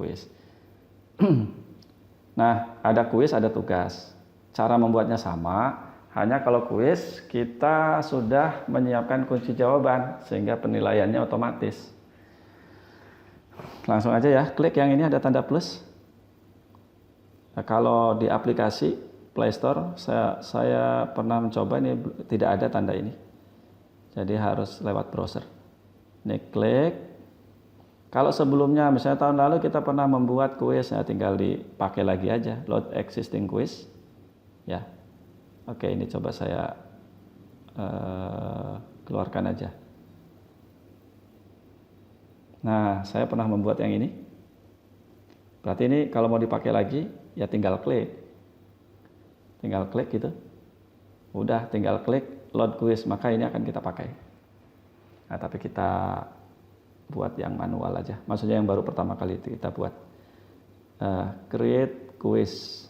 kuis. Nah, ada kuis, ada tugas. Cara membuatnya sama, hanya kalau kuis kita sudah menyiapkan kunci jawaban sehingga penilaiannya otomatis. Langsung aja ya, klik yang ini ada tanda plus. Nah, kalau di aplikasi Play Store, saya pernah mencoba, ini tidak ada tanda ini. Jadi harus lewat browser. Ini klik. Kalau sebelumnya, misalnya tahun lalu kita pernah membuat kuis, ya tinggal dipakai lagi aja, load existing quiz. Ya, oke, ini coba saya keluarkan aja. Nah, saya pernah membuat yang ini. Berarti ini kalau mau dipakai lagi, ya tinggal klik. Tinggal klik gitu. Udah, tinggal klik load quiz, maka ini akan kita pakai. Nah, tapi kita buat yang manual aja. Maksudnya yang baru pertama kali itu kita buat. Create quiz.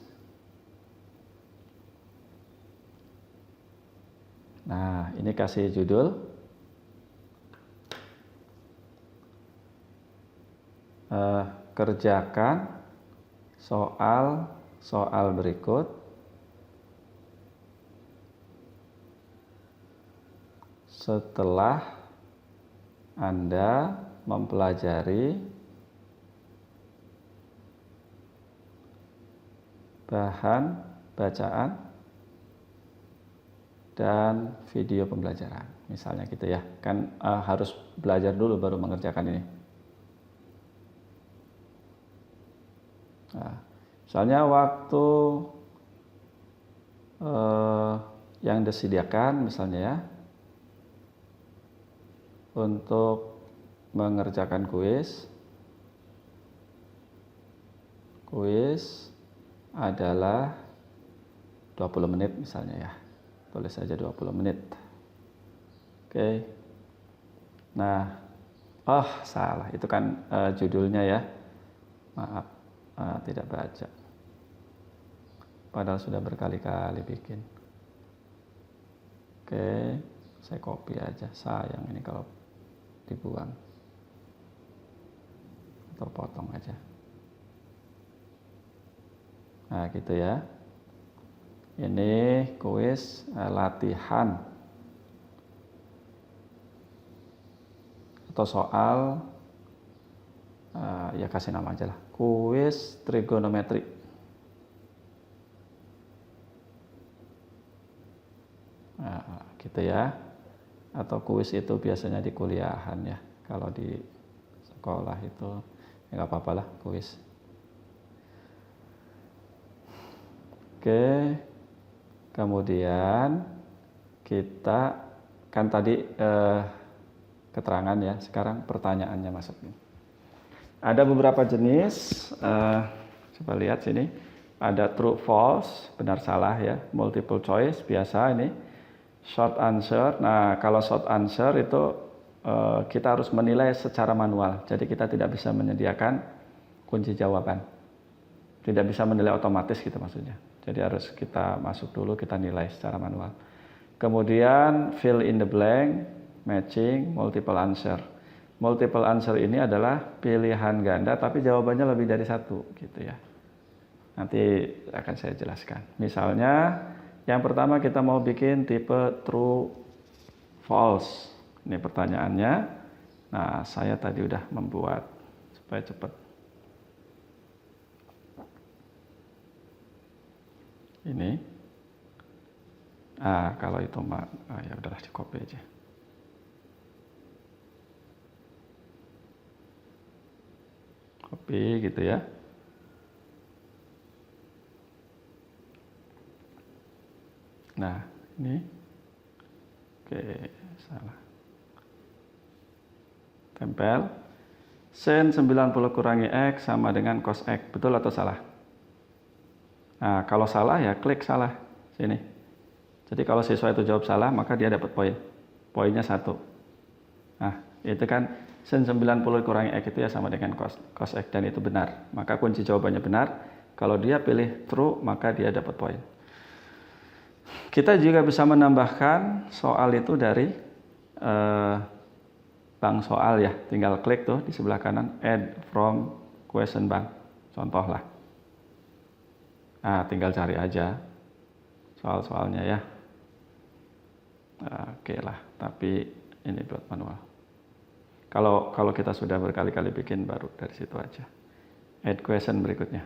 Nah, ini kasih judul. Kerjakan soal berikut setelah Anda mempelajari bahan bacaan dan video pembelajaran. Misalnya gitu ya. Kan harus belajar dulu baru mengerjakan ini. Nah, misalnya waktu yang disediakan misalnya ya untuk mengerjakan kuis adalah 20 menit misalnya ya. Tulis saja 20 menit. Oke. Nah, salah. Itu kan judulnya ya. Maaf. Tidak baca. Padahal sudah berkali-kali bikin. Oke, saya copy aja. Sayang ini kalau dibuang atau potong aja. Nah, gitu ya. Ini kuis latihan atau soal. Ya kasih nama aja lah, kuis trigonometri. Nah, gitu ya. Atau kuis itu biasanya di kuliahan ya. Kalau di sekolah itu ya nggak apa-apa lah kuis. Oke. Kemudian kita kan tadi keterangan ya. Sekarang pertanyaannya masuk nih. Ada beberapa jenis, coba lihat sini, ada true false, benar salah ya, multiple choice biasa ini, short answer. Nah, kalau short answer itu kita harus menilai secara manual, jadi kita tidak bisa menyediakan kunci jawaban, tidak bisa menilai otomatis gitu maksudnya. Jadi harus kita masuk dulu, kita nilai secara manual. Kemudian fill in the blank, matching, multiple answer. Multiple answer ini adalah pilihan ganda tapi jawabannya lebih dari satu gitu ya. Nanti akan saya jelaskan. Misalnya yang pertama kita mau bikin tipe true false. Ini pertanyaannya. Nah, saya tadi udah membuat supaya cepat. Ini. Kalau itu ya udahlah di copy aja. Copy gitu ya. Nah, ini. Oke, salah. Tempel. Sin 90 kurangi X sama dengan cos X. Betul atau salah? Nah, kalau salah ya klik salah. Sini. Jadi kalau siswa itu jawab salah, maka dia dapat poin. Poinnya 1. Nah, itu kan sin 90 kurangi X itu ya sama dengan cos X dan itu benar. Maka kunci jawabannya benar. Kalau dia pilih true, maka dia dapat poin. Kita juga bisa menambahkan soal itu dari bank soal ya. Tinggal klik tuh di sebelah kanan add from question bank, contoh lah. Nah, tinggal cari aja soal-soalnya ya. Oke lah, tapi ini buat manual. Kalau kita sudah berkali-kali bikin, baru dari situ aja. Add question berikutnya.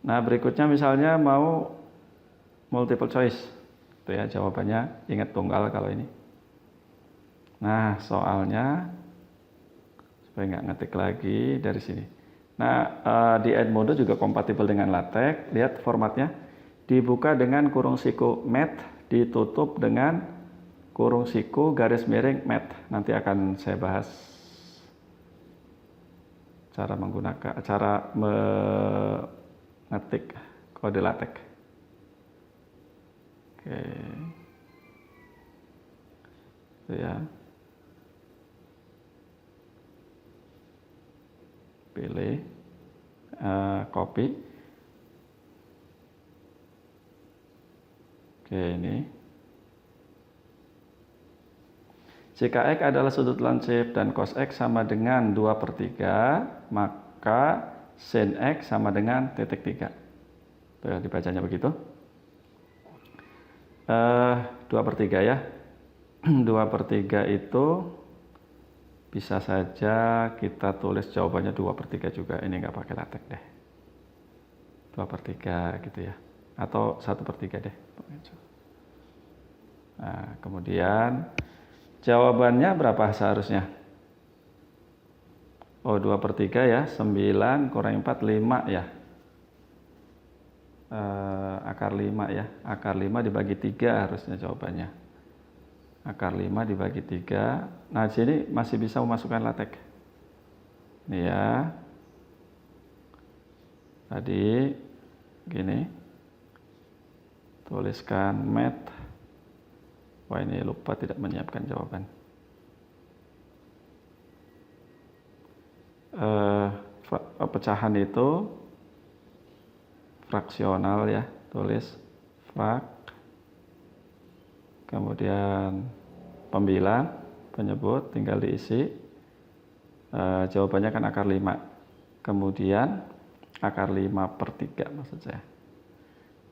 Nah, berikutnya misalnya mau multiple choice. Itu ya jawabannya, ingat tunggal kalau ini. Nah, soalnya supaya nggak ngetik lagi dari sini. Nah, di Edmodo juga kompatibel dengan LaTeX. Lihat formatnya. Dibuka dengan kurung siku mat, ditutup dengan kurung siku garis miring mat. Nanti akan saya bahas cara mengetik kode LaTeX. Oke. Itu ya. Pilih, copy. Oke, ini. Jika X adalah sudut lancip dan cos X sama dengan 2/3, maka sin X sama dengan titik 3. Tuh, dibacanya begitu. 2/3 ya. 2/3 itu bisa saja kita tulis jawabannya 2/3 juga. Ini nggak pakai LaTeX deh. 2/3 gitu ya. Atau 1/3 deh. Nah, kemudian jawabannya berapa seharusnya? Oh, 2/3 ya. 9 kurang 4, 5 ya. Akar 5 ya. Akar 5 dibagi 3 harusnya jawabannya. Akar 5 dibagi 3. Nah, di sini masih bisa memasukkan LaTeX. Ini ya. Tadi gini. Tuliskan mat. Wah, ini lupa tidak menyiapkan jawaban. Pecahan itu fraksional ya. Tulis frak. Kemudian pembilang, penyebut, tinggal diisi. Jawabannya kan akar 5. Kemudian akar 5/3 maksud saya.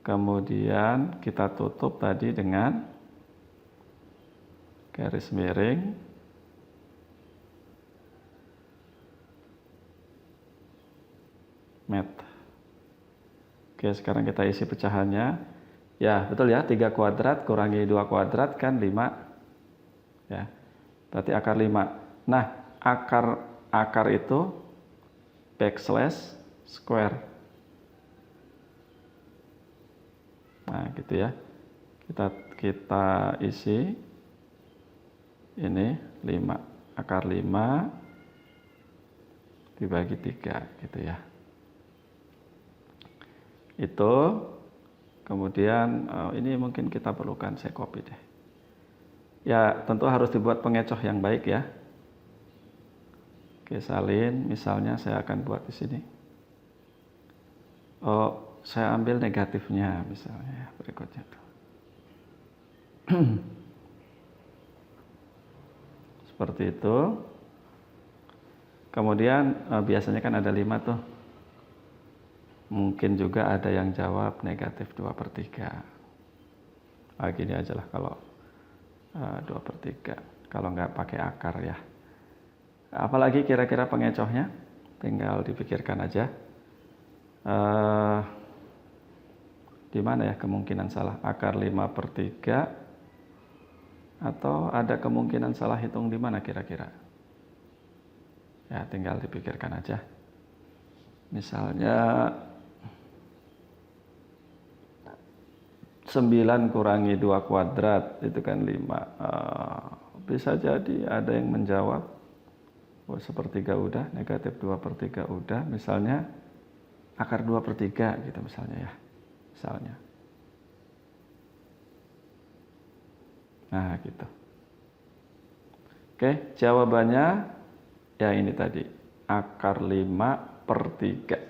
Kemudian kita tutup tadi dengan garis miring. Mat. Oke, sekarang kita isi pecahannya. Ya, betul ya, 3 kuadrat kurangi 2 kuadrat kan 5. Ya, berarti akar 5. Nah, akar itu backslash square. Nah, gitu ya. Kita isi ini 5. Akar 5 dibagi 3 gitu ya. Itu kemudian ini mungkin kita perlukan, saya copy deh. Ya, tentu harus dibuat pengecoh yang baik ya. Oke, salin, misalnya saya akan buat di sini. Oh, saya ambil negatifnya misalnya ya, berikutnya tuh. Seperti itu. Kemudian biasanya kan ada 5 tuh. Mungkin juga ada yang jawab negatif 2/3. Gini aja lah kalau 2/3. Kalau nggak pakai akar ya. Apalagi kira-kira pengecohnya? Tinggal dipikirkan aja. Di mana ya kemungkinan salah? Akar 5/3 atau ada kemungkinan salah hitung di mana kira-kira? Ya, tinggal dipikirkan aja. Misalnya 9 kurangi 2 kuadrat itu kan 5. Bisa jadi ada yang menjawab 1/3 udah, negatif 2/3 udah, misalnya akar 2/3 gitu misalnya ya. Misalnya. Nah, gitu. Oke, jawabannya ya ini tadi. Akar 5/3.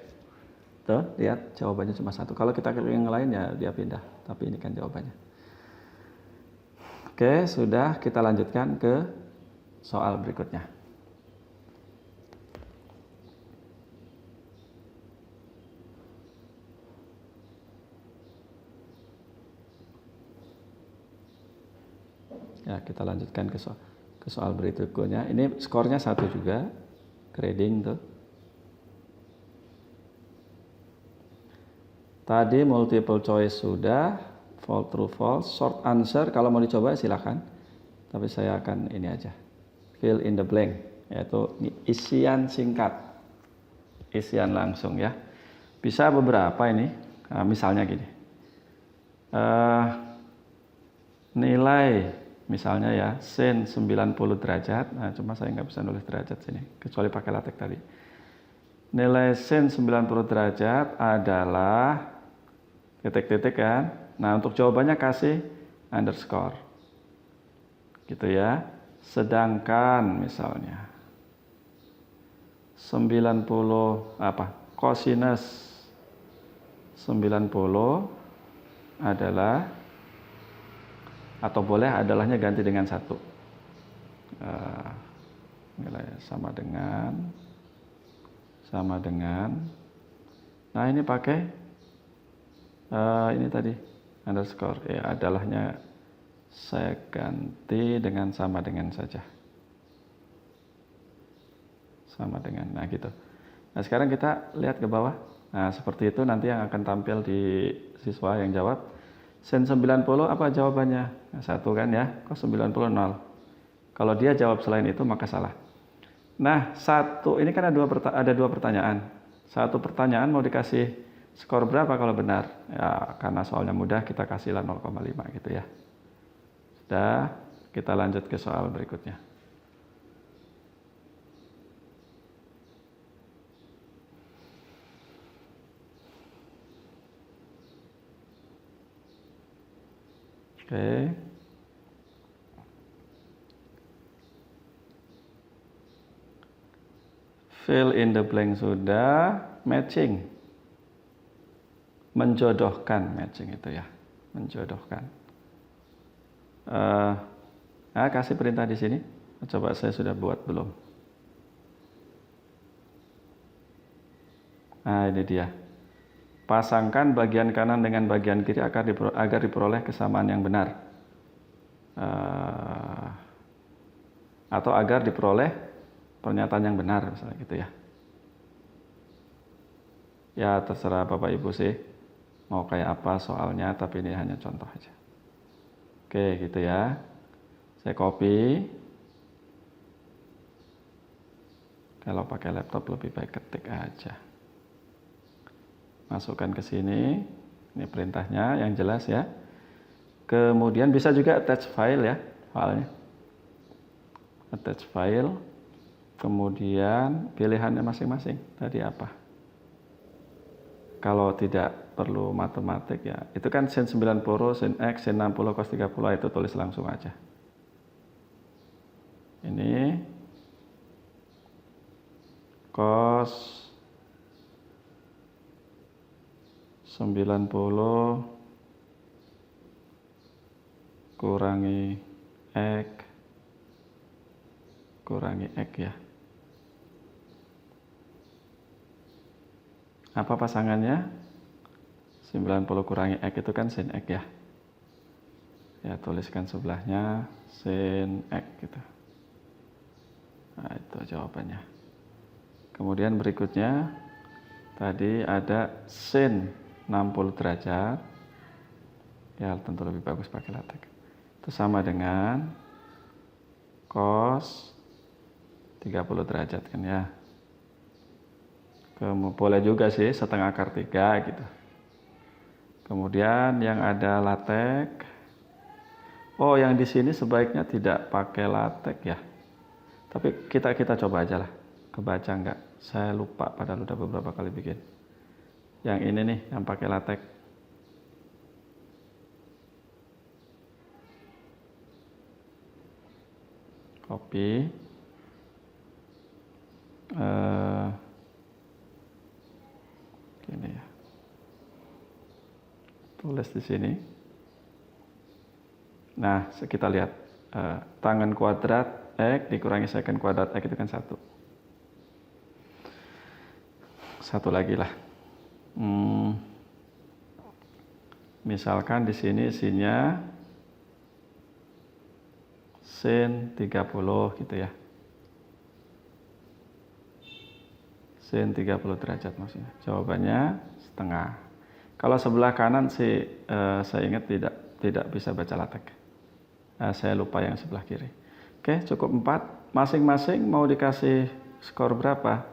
Tuh, lihat jawabannya cuma 1. Kalau kita klik yang lain ya dia pindah. Tapi ini kan jawabannya. Oke, sudah, kita lanjutkan ke soal berikutnya. Ya, kita lanjutkan ke soal berikutnya. Ini skornya 1 juga, grading tuh. Tadi multiple choice sudah, true false, short answer kalau mau dicoba silakan. Tapi saya akan ini aja, fill in the blank, yaitu isian singkat, isian langsung ya. Bisa beberapa ini, misalnya gini, nilai misalnya ya sin 90 derajat, nah cuma saya nggak bisa nulis derajat sini, kecuali pakai latex tadi. Nilai sin 90 derajat adalah titik-titik kan. Nah untuk jawabannya kasih underscore gitu ya. Sedangkan misalnya 90 cosinus 90 adalah, atau boleh adalahnya ganti dengan 1, nilai sama dengan, nah ini pakai ini tadi underscore ya, adalahnya saya ganti dengan sama dengan saja, sama dengan, nah gitu. Nah sekarang kita lihat ke bawah, nah seperti itu nanti yang akan tampil di siswa yang jawab. Sin 90 apa jawabannya? Nah, 1 kan ya, kok 90 0. Kalau dia jawab selain itu maka salah. Nah, ini kan ada dua pertanyaan. Satu pertanyaan mau dikasih skor berapa kalau benar? Ya, karena soalnya mudah kita kasihlah 0,5 gitu ya. Sudah, kita lanjut ke soal berikutnya. Oke. Fill in the blank sudah, matching. Menjodohkan, matching itu ya, menjodohkan. Kasih perintah di sini. Coba saya sudah buat belum? Nah ini dia. Pasangkan bagian kanan dengan bagian kiri agar diperoleh kesamaan yang benar. Atau agar diperoleh pernyataan yang benar misalnya gitu ya. Ya terserah Bapak Ibu sih mau kayak apa soalnya, tapi ini hanya contoh aja. Oke gitu ya. Saya copy. Kalau pakai laptop lebih baik ketik aja. Masukkan ke sini. Ini perintahnya yang jelas ya. Kemudian bisa juga attach file ya, filenya. Attach file. Kemudian pilihannya masing-masing. Tadi apa? Kalau tidak perlu matematik ya, itu kan sin 90, sin X, sin 60, cos 30, itu tulis langsung aja. Ini cos 90 kurangi X ya. Apa pasangannya? 90 kurangi X itu kan sin X ya. Ya, tuliskan sebelahnya sin X gitu. Nah, itu jawabannya. Kemudian berikutnya tadi ada sin 60 derajat. Ya, tentu lebih bagus pakai latex. Itu sama dengan cos 30 derajat kan ya. Boleh juga sih setengah akar 3 gitu. Kemudian yang ada latex. Oh, yang di sini sebaiknya tidak pakai latex ya. Tapi kita coba aja lah. Kebaca nggak? Saya lupa padahal udah beberapa kali bikin. Yang ini nih yang pakai latex. Copy. Ini ya. Tulis di sini. Nah, kita lihat tangan kuadrat X dikurangi secant kuadrat X itu kan 1. Satu lagi lah. Misalkan di sini isinya sin 30 gitu ya. Sin 30 derajat maksudnya. Jawabannya setengah. Kalau sebelah kanan sih saya ingat tidak bisa baca latek. Saya lupa yang sebelah kiri. Oke, cukup 4. Masing-masing mau dikasih skor berapa?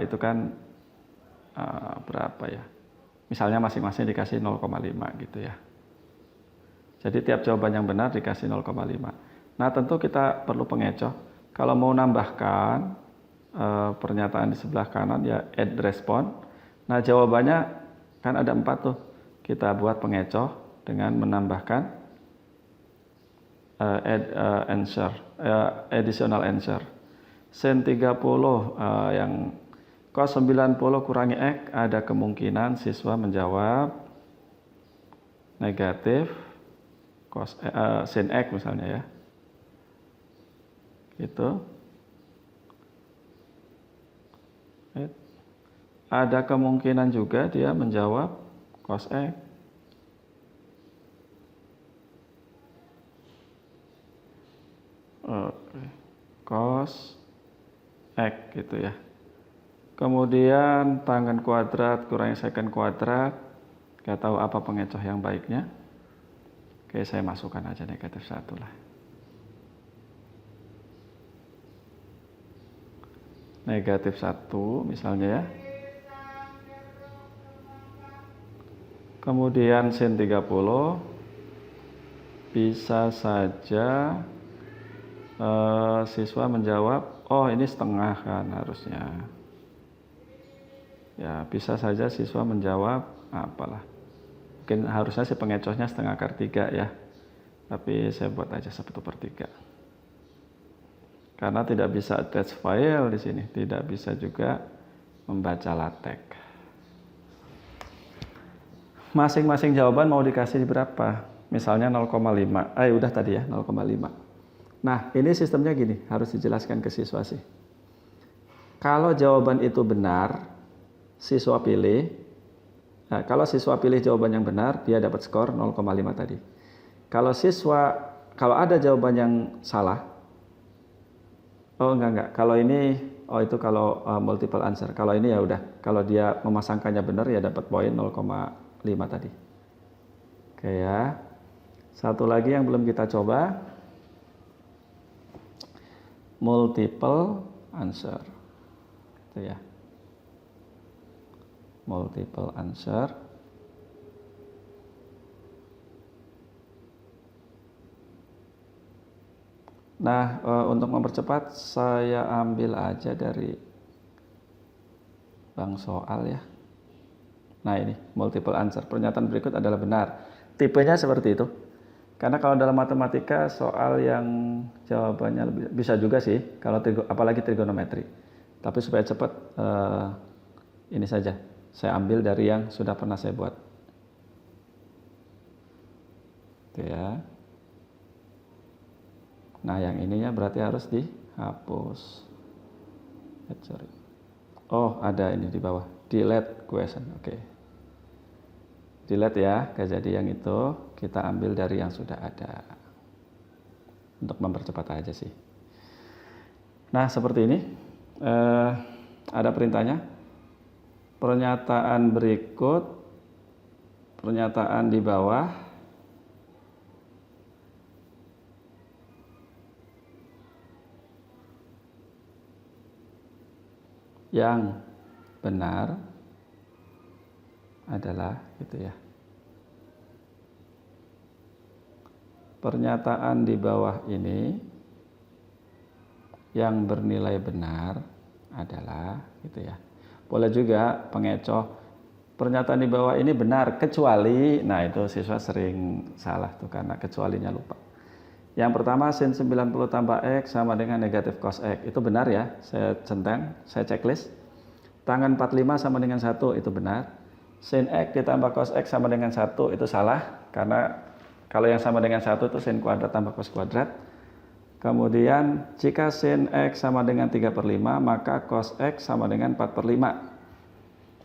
Itu kan berapa ya? Misalnya masing-masing dikasih 0,5 gitu ya. Jadi tiap jawaban yang benar dikasih 0,5. Nah, tentu kita perlu pengecoh. Kalau mau nambahkan pernyataan di sebelah kanan ya add response. Nah, jawabannya kan ada 4 tuh. Kita buat pengecoh dengan menambahkan additional answer. Sin 30 yang cos 90 kurangi X, ada kemungkinan siswa menjawab negatif cos sin X misalnya ya. Gitu. Ada kemungkinan juga dia menjawab cos X. Cos X gitu ya. Kemudian tangen kuadrat kurangi secant kuadrat. Gak tahu apa pengecoh yang baiknya. Oke, saya masukkan aja negatif 1 lah. Negatif 1 misalnya ya. Kemudian sin 30 bisa saja siswa menjawab, oh ini setengah kan harusnya. Ya, bisa saja siswa menjawab apalah. Mungkin harusnya sih pengecohnya setengah akar 3 ya. Tapi saya buat aja 1/3. Karena tidak bisa attach file di sini, tidak bisa juga membaca latek. Masing-masing jawaban mau dikasih berapa? Misalnya 0,5. Udah tadi ya, 0,5. Nah, ini sistemnya gini, harus dijelaskan ke siswa sih. Kalau jawaban itu benar, siswa pilih. Nah, kalau siswa pilih jawaban yang benar, dia dapat skor 0,5 tadi. Kalau ada jawaban yang salah, enggak. Kalau ini, itu kalau multiple answer. Kalau ini ya udah, kalau dia memasangkannya benar ya dapat poin 0,5 tadi. Oke ya. Satu lagi yang belum kita coba, multiple answer. Itu ya. Multiple answer. Nah, untuk mempercepat saya ambil aja dari Bang Soal ya. Nah, ini multiple answer. Pernyataan berikut adalah benar. Tipenya seperti itu. Karena kalau dalam matematika soal yang jawabannya bisa juga sih, kalau apalagi trigonometri. Tapi supaya cepat, ini saja. Saya ambil dari yang sudah pernah saya buat. Itu ya. Nah, yang ininya berarti harus dihapus. Sorry. Oh, ada ini di bawah. Delete question. Oke. Delete ya. Jadi yang itu kita ambil dari yang sudah ada. Untuk mempercepat aja sih. Nah, seperti ini. Ada perintahnya. Pernyataan berikut. Pernyataan di bawah. Yang benar adalah gitu ya. Pernyataan di bawah ini yang bernilai benar adalah gitu ya. Boleh juga pengecoh pernyataan di bawah ini benar kecuali, nah itu siswa sering salah tuh karena kecualinya lupa. Yang pertama sin 90 tambah X sama dengan negatif cos X. Itu benar ya, saya centang, saya checklist. Tangen 45 sama dengan 1, itu benar. Sin X ditambah cos X sama dengan 1, itu salah. Karena kalau yang sama dengan 1 itu sin kuadrat tambah cos kuadrat. Kemudian jika sin X sama dengan 3/5, maka cos X sama dengan 4/5.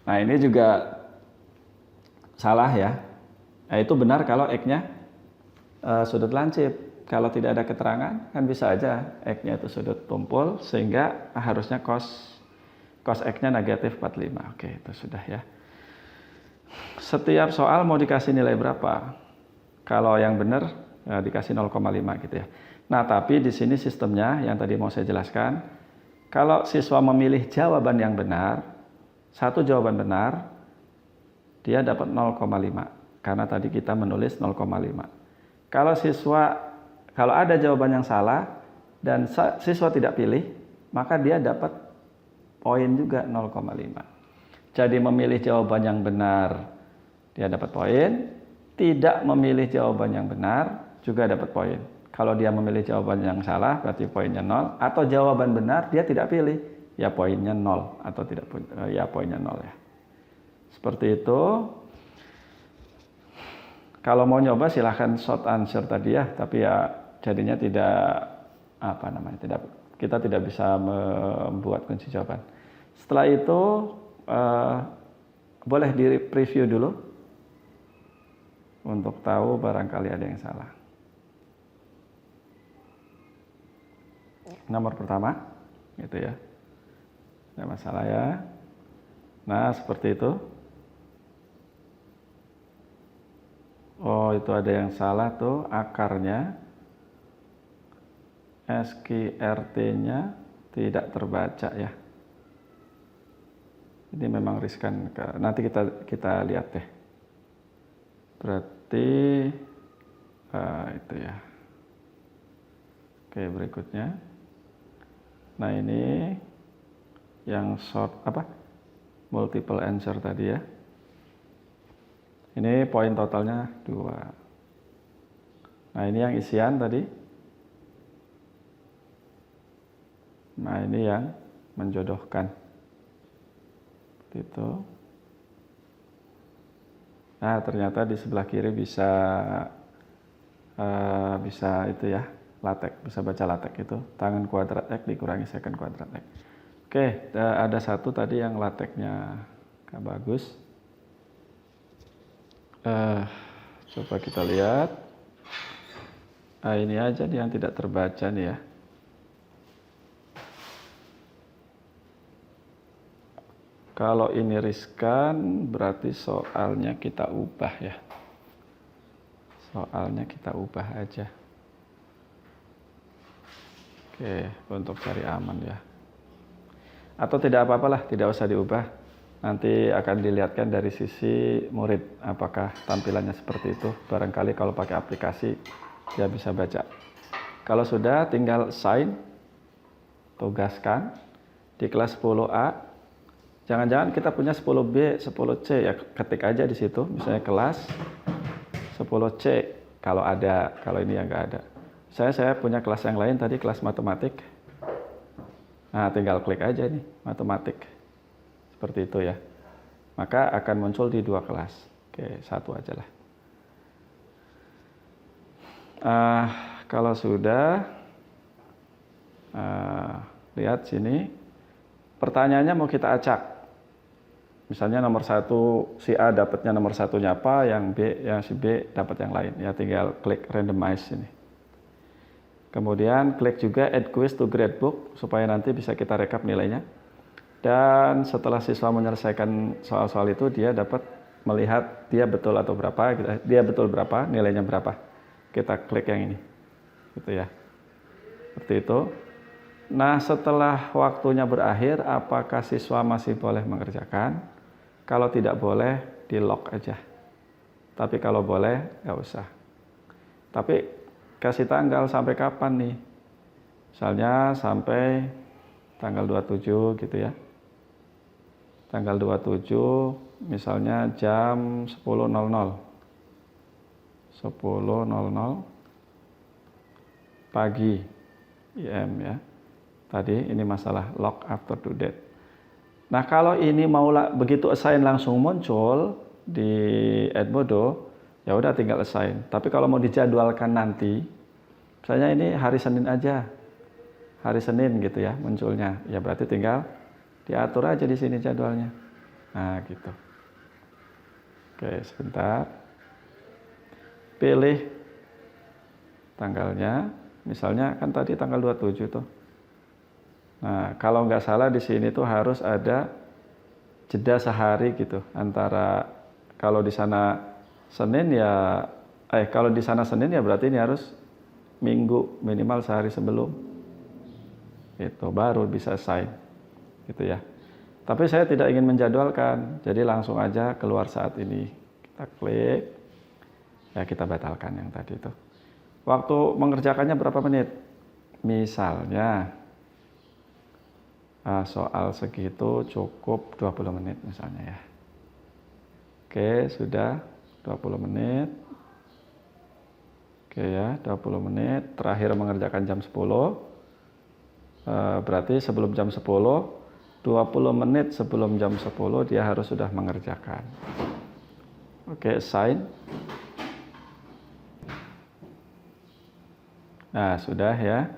Nah, ini juga salah ya. Nah, itu benar kalau X-nya sudut lancip. kalau tidak ada keterangan kan bisa aja X-nya itu sudut tumpul sehingga harusnya cos X-nya negatif 45. Oke, itu sudah ya. Setiap soal mau dikasih nilai berapa? Kalau yang benar ya dikasih 0,5 gitu ya. Nah, tapi di sini sistemnya yang tadi mau saya jelaskan, kalau siswa memilih jawaban yang benar, satu jawaban benar, dia dapat 0,5. Karena tadi kita menulis 0,5. Kalau ada jawaban yang salah dan siswa tidak pilih, maka dia dapat poin juga 0,5. Jadi memilih jawaban yang benar, dia dapat poin. Tidak memilih jawaban yang benar, juga dapat poin. Kalau dia memilih jawaban yang salah, berarti poinnya 0. Atau jawaban benar, dia tidak pilih, ya poinnya 0. Atau tidak, ya poinnya 0 ya. Seperti itu. Kalau mau nyoba silahkan short answer tadi ya, tapi ya jadinya kita tidak bisa membuat kunci jawaban. Setelah itu boleh di preview dulu untuk tahu barangkali ada yang salah. Nomor pertama, gitu ya. Ada masalah ya. Nah, seperti itu. Oh, itu ada yang salah tuh, akarnya. SQRT-nya tidak terbaca ya. Ini memang riskan. Nanti kita lihat deh. Berarti itu ya. Oke, berikutnya. Nah, ini yang multiple answer tadi ya. Ini poin totalnya 2. Nah, ini yang isian tadi. Nah, ini yang menjodohkan. Itu. Nah, ternyata di sebelah kiri bisa itu ya, latek, bisa baca latek itu. Tangan kuadrat X dikurangi second kuadrat X. Oke, ada satu tadi yang lateknya gak bagus. Coba kita lihat. Ini aja nih yang tidak terbaca nih ya. Kalau ini riskan, berarti soalnya kita ubah ya. Soalnya kita ubah aja. Oke, untuk cari aman ya. Atau tidak apa-apalah, tidak usah diubah. Nanti akan dilihatkan dari sisi murid, apakah tampilannya seperti itu. Barangkali kalau pakai aplikasi, dia bisa baca. Kalau sudah, tinggal assign, tugaskan di kelas 10A. Jangan-jangan kita punya 10B, 10C ya, ketik aja di situ, misalnya kelas 10C kalau ada, kalau ini yang nggak ada. Saya punya kelas yang lain tadi, kelas matematik. Nah, tinggal klik aja nih, matematik. Seperti itu ya. Maka akan muncul di 2 kelas. Oke, 1 aja lah. Kalau sudah, lihat sini, pertanyaannya mau kita acak. Misalnya nomor 1 si A dapatnya nomor 1-nya apa, yang si B dapat yang lain. Ya tinggal klik randomize ini. Kemudian klik juga add quiz to gradebook supaya nanti bisa kita rekap nilainya. Dan setelah siswa menyelesaikan soal-soal itu, dia dapat melihat dia betul atau berapa, dia betul berapa, nilainya berapa. Kita klik yang ini. Gitu ya. Seperti itu. Nah, setelah waktunya berakhir, apakah siswa masih boleh mengerjakan? Kalau tidak boleh, di lock aja. Tapi kalau boleh, nggak usah. Tapi kasih tanggal sampai kapan nih? Misalnya sampai tanggal 27 gitu ya. Tanggal 27, misalnya jam 10.00. 10.00 pagi IM ya. Tadi ini masalah log after due date. Nah, kalau ini mau begitu assign langsung muncul di Edmodo, ya udah tinggal assign. Tapi kalau mau dijadwalkan nanti, misalnya ini hari Senin aja. Hari Senin gitu ya munculnya. Ya berarti tinggal diatur aja di sini jadwalnya. Nah, gitu. Oke, sebentar. Pilih tanggalnya. Misalnya kan tadi tanggal 27 tuh. Nah, kalau nggak salah di sini tuh harus ada jeda sehari gitu antara kalau di sana Senin ya kalau di sana Senin ya berarti ini harus Minggu minimal sehari sebelum itu baru bisa sign gitu ya. Tapi saya tidak ingin menjadwalkan, jadi langsung aja keluar saat ini. Kita klik, ya kita batalkan yang tadi itu. Waktu mengerjakannya berapa menit? Misalnya soal segitu cukup 20 menit misalnya ya. Oke, sudah 20 menit. Oke ya, 20 menit. Terakhir mengerjakan jam 10. Berarti sebelum jam 10, 20 menit sebelum jam 10 dia harus sudah mengerjakan. Oke, sign. Nah, sudah ya.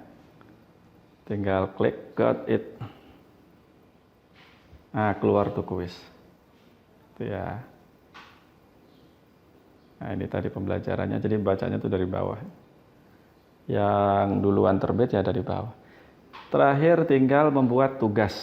Tinggal klik got it. Nah, keluar tuh kuis. Itu ya. Nah, ini tadi pembelajarannya, jadi bacanya tuh dari bawah. Yang duluan terbit ya dari bawah. Terakhir tinggal membuat tugas.